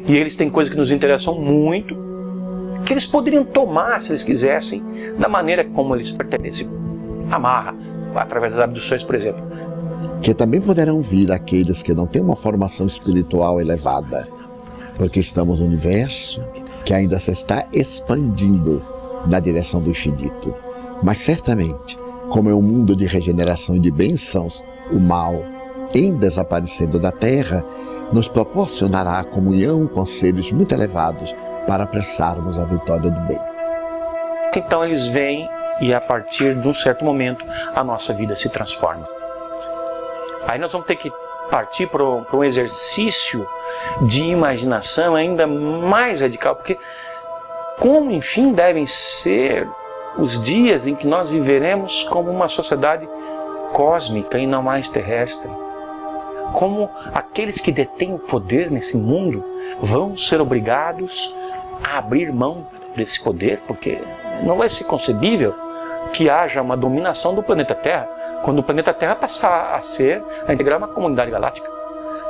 e eles têm coisas que nos interessam muito, que eles poderiam tomar, se eles quisessem, da maneira como eles pertencem. Amarra, através das abduções, por exemplo. Que também poderão vir aqueles que não têm uma formação espiritual elevada, porque estamos no universo que ainda se está expandindo na direção do infinito. Mas certamente, como é um mundo de regeneração e de bênçãos, o mal, em desaparecendo da Terra, nos proporcionará a comunhão com seres muito elevados para apressarmos a vitória do bem. Então eles vêm e a partir de um certo momento a nossa vida se transforma. Aí nós vamos ter que partir para um exercício de imaginação ainda mais radical, porque como, enfim, devem ser os dias em que nós viveremos como uma sociedade cósmica e não mais terrestre. Como aqueles que detêm o poder nesse mundo vão ser obrigados a abrir mão desse poder, porque não vai ser concebível que haja uma dominação do planeta Terra, quando o planeta Terra passar a integrar uma comunidade galáctica.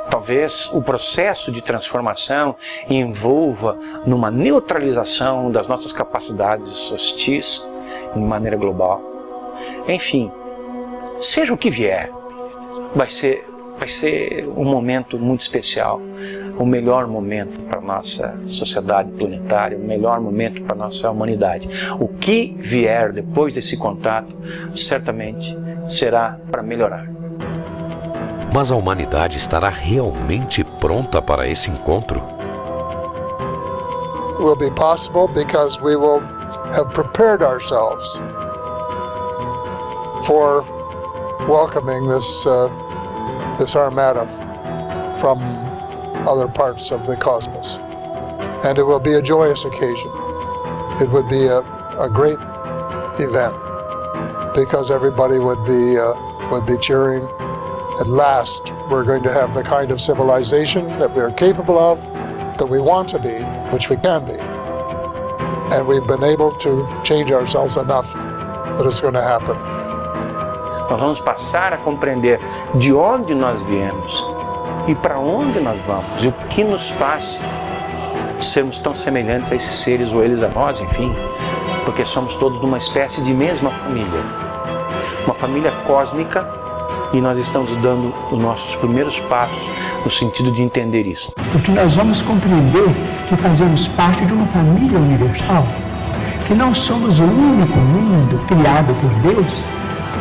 Talvez o processo de transformação envolva numa neutralização das nossas capacidades hostis de maneira global. Enfim, seja o que vier, vai ser vai ser um momento muito especial, o melhor momento para a nossa sociedade planetária, o melhor momento para a nossa humanidade. O que vier depois desse contato, certamente será para melhorar. Mas a humanidade estará realmente pronta para esse encontro? It will be possible because we will have prepared ourselves for welcoming this armada from other parts of the cosmos. And it will be a joyous occasion. It would be a great event because everybody would be cheering. At last, we're going to have the kind of civilization that we are capable of, that we want to be, which we can be. And we've been able to change ourselves enough that it's going to happen. Nós vamos passar a compreender de onde nós viemos e para onde nós vamos e o que nos faz sermos tão semelhantes a esses seres ou eles a nós, enfim, porque somos todos de uma espécie de mesma família, uma família cósmica, e nós estamos dando os nossos primeiros passos no sentido de entender isso. Porque nós vamos compreender que fazemos parte de uma família universal, que não somos o único mundo criado por Deus.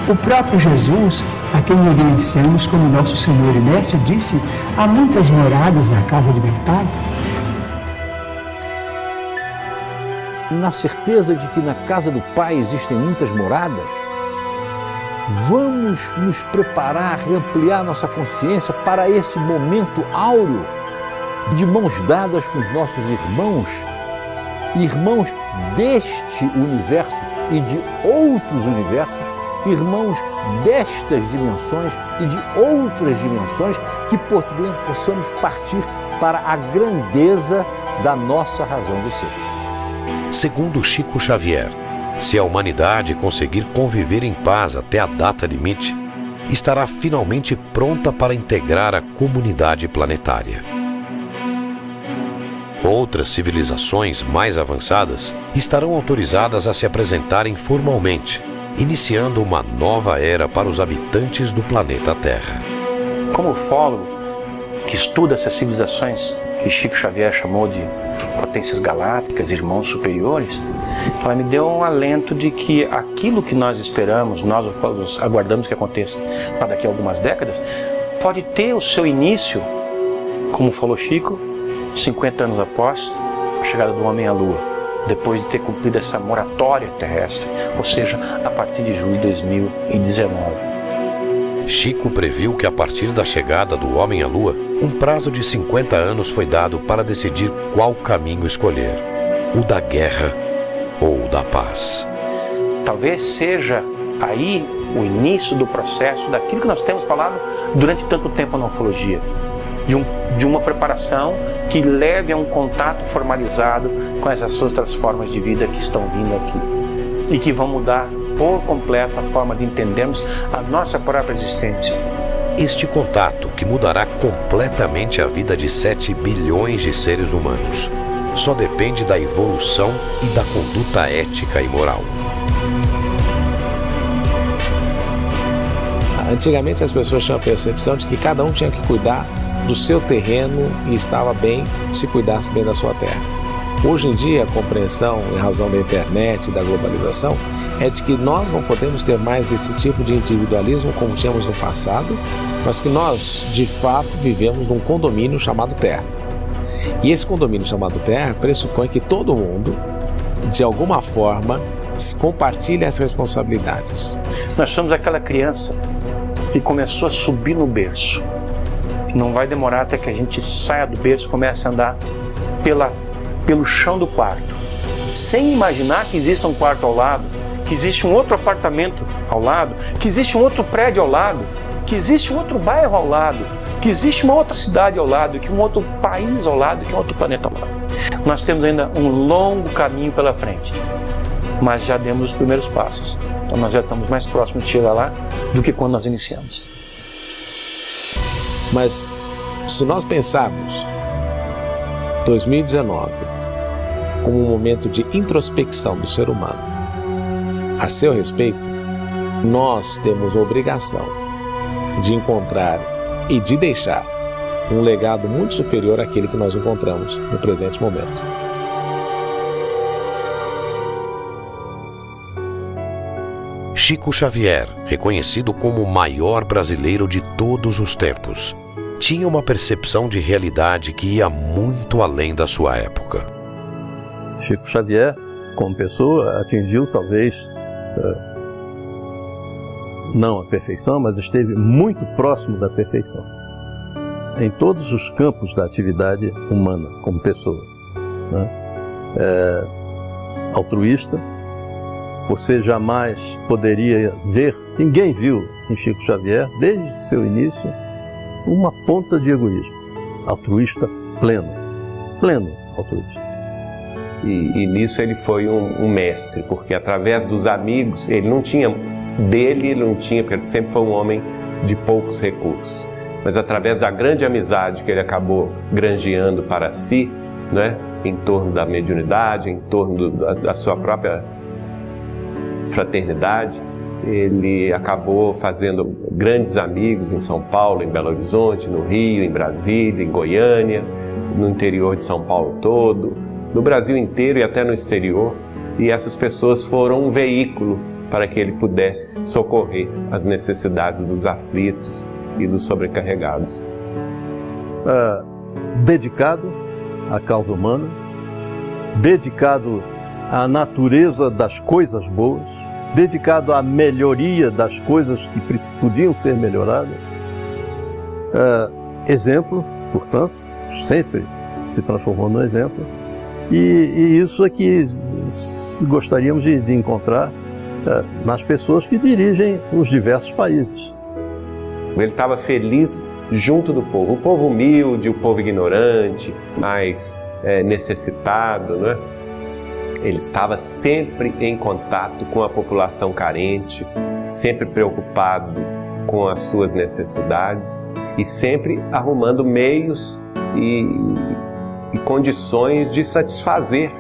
O próprio Jesus, a quem reverenciamos como nosso Senhor e Mestre, disse: há muitas moradas na casa de meu Pai. Na certeza de que na casa do Pai existem muitas moradas, vamos nos preparar e ampliar nossa consciência para esse momento áureo de mãos dadas com os nossos irmãos deste universo e de outros universos, irmãos destas dimensões e de outras dimensões, que possamos partir para a grandeza da nossa razão de ser. Segundo Chico Xavier, se a humanidade conseguir conviver em paz até a data limite, estará finalmente pronta para integrar a comunidade planetária. Outras civilizações mais avançadas estarão autorizadas a se apresentarem formalmente, iniciando uma nova era para os habitantes do planeta Terra. Como ufólogo que estuda essas civilizações que Chico Xavier chamou de potências galácticas, irmãos superiores, ela me deu um alento de que aquilo que nós esperamos, nós ufólogos aguardamos que aconteça para daqui a algumas décadas, pode ter o seu início, como falou Chico, 50 anos após a chegada do homem à Lua, depois de ter cumprido essa moratória terrestre, ou seja, a partir de julho de 2019. Chico previu que a partir da chegada do homem à Lua, um prazo de 50 anos foi dado para decidir qual caminho escolher, o da guerra ou o da paz. Talvez seja aí o início do processo daquilo que nós temos falado durante tanto tempo na ufologia, de uma preparação que leve a um contato formalizado com essas outras formas de vida que estão vindo aqui e que vão mudar por completo a forma de entendermos a nossa própria existência. Este contato, que mudará completamente a vida de 7 bilhões de seres humanos, só depende da evolução e da conduta ética e moral. Antigamente as pessoas tinham a percepção de que cada um tinha que cuidar do seu terreno e estava bem se cuidasse bem da sua terra. Hoje em dia, a compreensão, em razão da internet e da globalização, é de que nós não podemos ter mais esse tipo de individualismo como tínhamos no passado, mas que nós, de fato, vivemos num condomínio chamado Terra. E esse condomínio chamado Terra pressupõe que todo mundo, de alguma forma, compartilha as responsabilidades. Nós somos aquela criança que começou a subir no berço. Não vai demorar até que a gente saia do berço e comece a andar pelo chão do quarto, sem imaginar que existe um quarto ao lado, que existe um outro apartamento ao lado, que existe um outro prédio ao lado, que existe um outro bairro ao lado, que existe uma outra cidade ao lado, que um outro país ao lado, que um outro planeta ao lado. Nós temos ainda um longo caminho pela frente, mas já demos os primeiros passos. Então nós já estamos mais próximos de chegar lá do que quando nós iniciamos. Mas se nós pensarmos 2019 como um momento de introspecção do ser humano a seu respeito, nós temos a obrigação de encontrar e de deixar um legado muito superior àquele que nós encontramos no presente momento. Chico Xavier, reconhecido como o maior brasileiro de todos os tempos, tinha uma percepção de realidade que ia muito além da sua época. Chico Xavier, como pessoa, atingiu talvez não a perfeição, mas esteve muito próximo da perfeição em todos os campos da atividade humana como pessoa, né? Altruísta. Você jamais poderia ver, ninguém viu em Chico Xavier, desde seu início, uma ponta de egoísmo. Altruísta pleno altruísta. E nisso ele foi um mestre, porque através dos amigos, ele não tinha, porque ele sempre foi um homem de poucos recursos. Mas através da grande amizade que ele acabou granjeando para si, né, em torno da mediunidade, em torno da sua própria fraternidade, ele acabou fazendo grandes amigos em São Paulo, em Belo Horizonte, no Rio, em Brasília, em Goiânia, no interior de São Paulo todo, no Brasil inteiro e até no exterior. E essas pessoas foram um veículo para que ele pudesse socorrer as necessidades dos aflitos e dos sobrecarregados. Dedicado à causa humana, dedicado à natureza das coisas boas, dedicado à melhoria das coisas que podiam ser melhoradas. Exemplo, portanto, sempre se transformou no exemplo, e isso é que gostaríamos de encontrar nas pessoas que dirigem os diversos países. Ele estava feliz junto do povo, o povo humilde, o povo ignorante, mais necessitado, né? Ele estava sempre em contato com a população carente, sempre preocupado com as suas necessidades e sempre arrumando meios e condições de satisfazer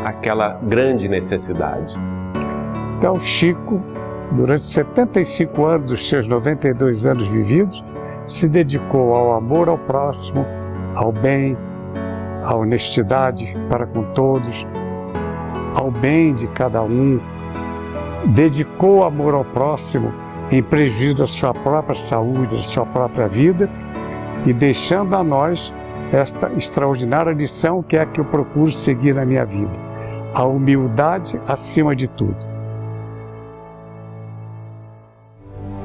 aquela grande necessidade. Então, Chico, durante 75 anos dos seus 92 anos vividos, se dedicou ao amor ao próximo, ao bem, à honestidade para com todos, ao bem de cada um, dedicou amor ao próximo em prejuízo da sua própria saúde, da sua própria vida, e deixando a nós esta extraordinária lição que é a que eu procuro seguir na minha vida: a humildade acima de tudo.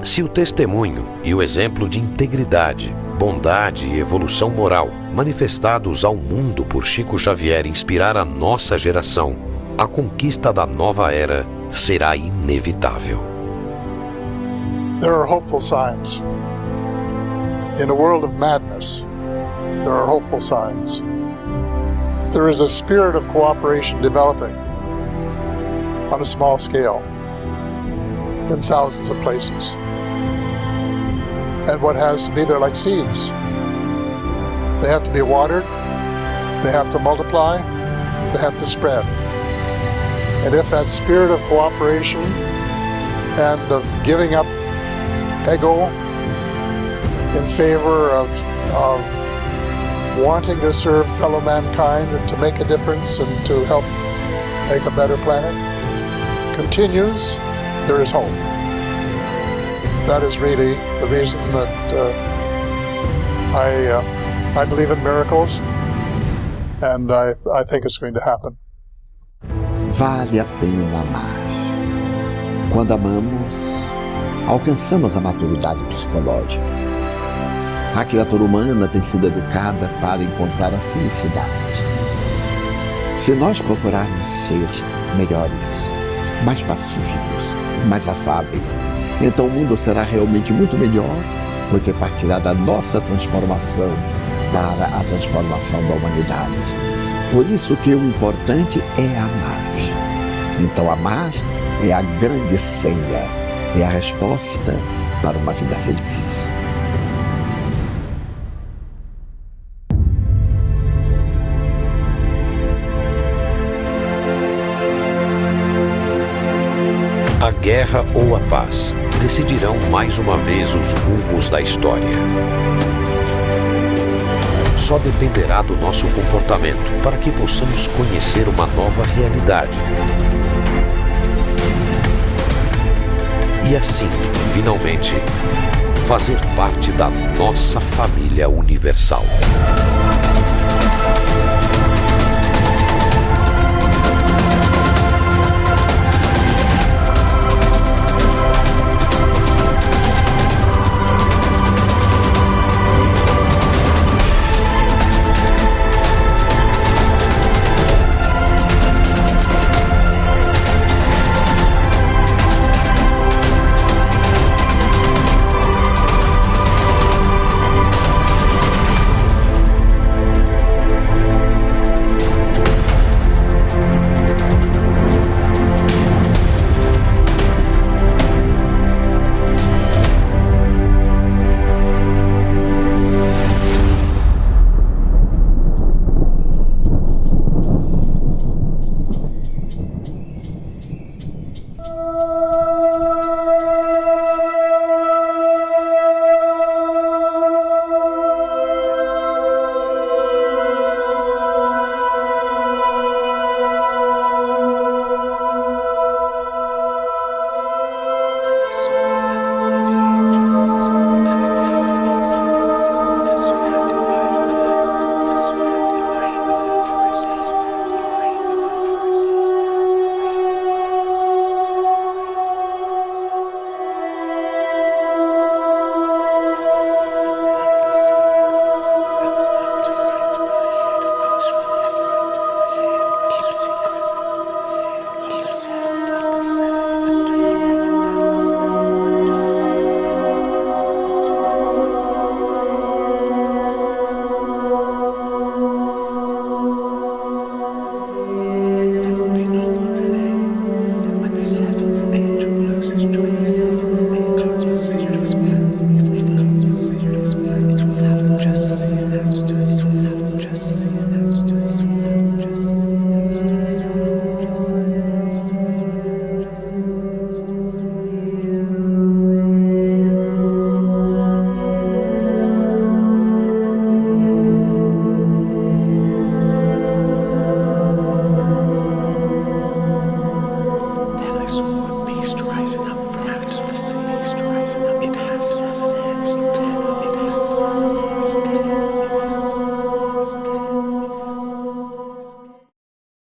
Se o testemunho e o exemplo de integridade, bondade e evolução moral manifestados ao mundo por Chico Xavier inspirar a nossa geração, a conquista da nova era será inevitável. There are hopeful signs. In a world of madness, there are hopeful signs. There is a spirit of cooperation developing on a small scale in thousands of places. And what has to be, they're like seeds. They have to be watered, they have to multiply, they have to spread. And if that spirit of cooperation and of giving up ego in favor of wanting to serve fellow mankind and to make a difference and to help make a better planet continues, there is hope. That is really the reason that I believe in miracles, and I think it's going to happen. Vale a pena amar. Quando amamos, alcançamos a maturidade psicológica. A criatura humana tem sido educada para encontrar a felicidade. Se nós procurarmos ser melhores, mais pacíficos, mais afáveis, então o mundo será realmente muito melhor, porque partirá da nossa transformação para a transformação da humanidade. Por isso que o importante é amar. Então amar é a grande senha, é a resposta para uma vida feliz. A guerra ou a paz decidirão mais uma vez os rumos da história. só dependerá do nosso comportamento para que possamos conhecer uma nova realidade. E assim, finalmente, fazer parte da nossa família universal.